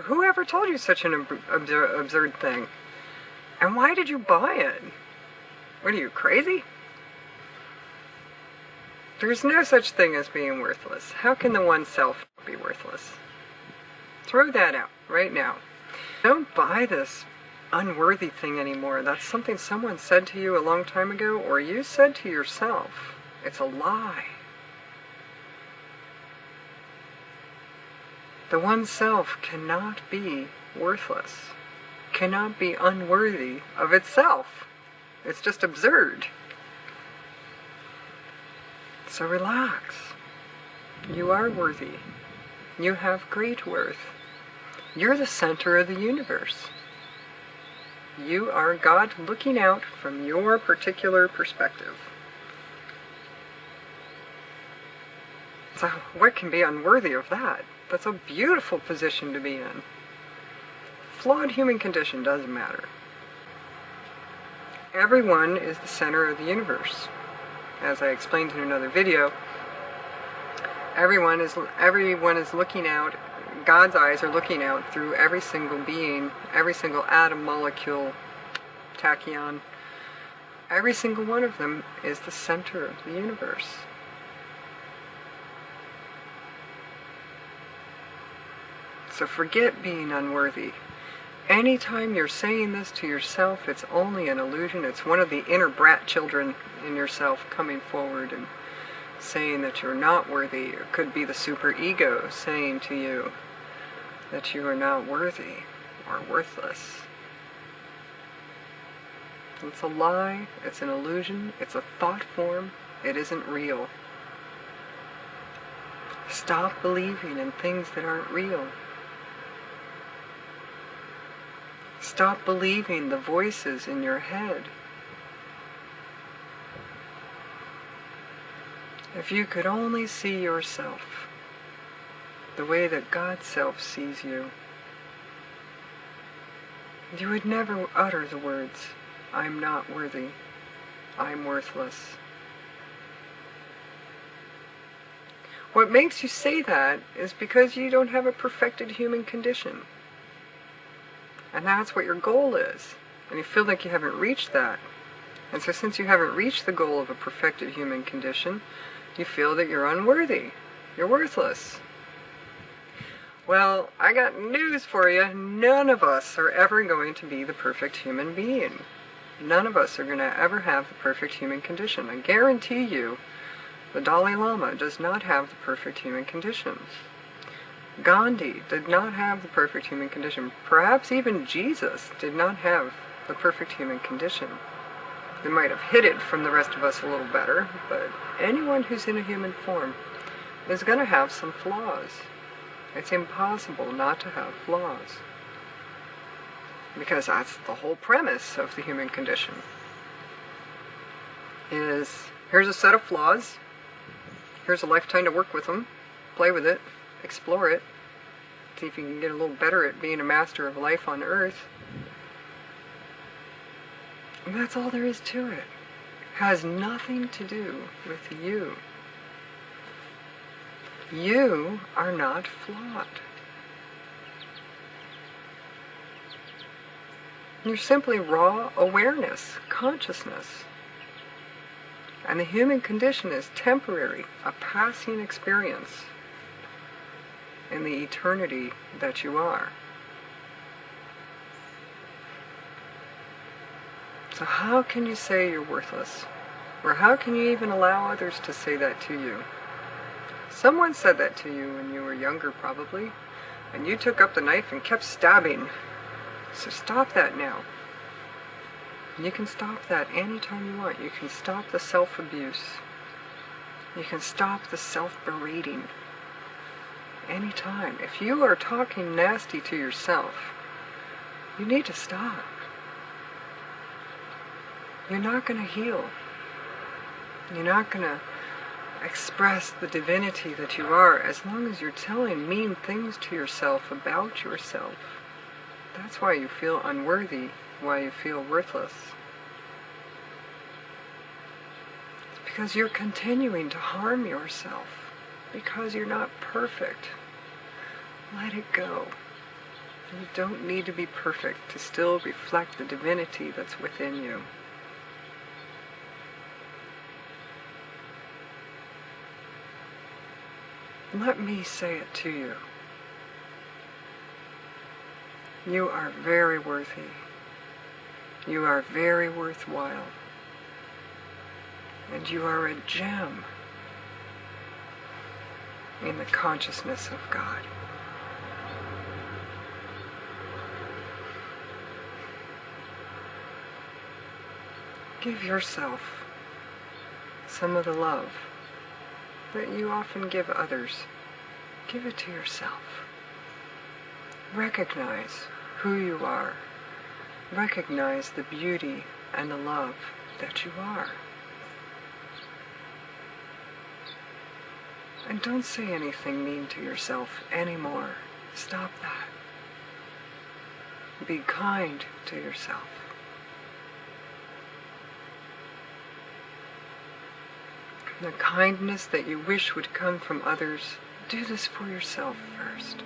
Whoever told you such an absurd thing? And why did you buy it? What are you, crazy? There's no such thing as being worthless. How can the one self be worthless? Throw that out right now. Don't buy this unworthy thing anymore. That's something someone said to you a long time ago, or you said to yourself. It's a lie. The one self cannot be worthless, cannot be unworthy of itself. It's just absurd. So relax. You are worthy. You have great worth. You're the center of the universe. You are God looking out from your particular perspective. So what can be unworthy of that? That's a beautiful position to be in. Flawed human condition doesn't matter. Everyone is the center of the universe. As I explained in another video, everyone is looking out, God's eyes are looking out through every single being, every single atom, molecule, tachyon. Every single one of them is the center of the universe. So forget being unworthy. Anytime you're saying this to yourself, it's only an illusion. It's one of the inner brat children in yourself coming forward and saying that you're not worthy. It could be the superego saying to you that you are not worthy or worthless. It's a lie, it's an illusion, it's a thought form, it isn't real. Stop believing in things that aren't real. Stop believing the voices in your head. If you could only see yourself the way that Godself sees you, you would never utter the words, "I'm not worthy, I'm worthless." What makes you say that is because you don't have a perfected human condition. And that's what your goal is. And you feel like you haven't reached that. And so since you haven't reached the goal of a perfected human condition, you feel that you're unworthy. You're worthless. Well, I got news for you. None of us are ever going to be the perfect human being. None of us are going to ever have the perfect human condition. I guarantee you, the Dalai Lama does not have the perfect human condition. Gandhi did not have the perfect human condition. Perhaps even Jesus did not have the perfect human condition. They might have hid it from the rest of us a little better, but anyone who's in a human form is going to have some flaws. It's impossible not to have flaws. Because that's the whole premise of the human condition. Is, here's a set of flaws, here's a lifetime to work with them, play with it, explore it, see if you can get a little better at being a master of life on earth. And that's all there is to it. It has nothing to do with you. You are not flawed. You're simply raw awareness, consciousness. And the human condition is temporary, a passing experience in the eternity that you are. So how can you say you're worthless? Or how can you even allow others to say that to you? Someone said that to you when you were younger, probably, and you took up the knife and kept stabbing. So stop that now. And you can stop that anytime you want. You can stop the self-abuse. You can stop the self-berating. Anytime. If you are talking nasty to yourself, you need to stop. You're not going to heal. You're not going to express the divinity that you are as long as you're telling mean things to yourself about yourself. That's why you feel unworthy, why you feel worthless. It's because you're continuing to harm yourself, because you're not perfect. Let it go. You don't need to be perfect to still reflect the divinity that's within you. Let me say it to you. You are very worthy. You are very worthwhile. And you are a gem in the consciousness of God. Give yourself some of the love that you often give others. Give it to yourself. Recognize who you are. Recognize the beauty and the love that you are. And don't say anything mean to yourself anymore. Stop that. Be kind to yourself. The kindness that you wish would come from others, do this for yourself first.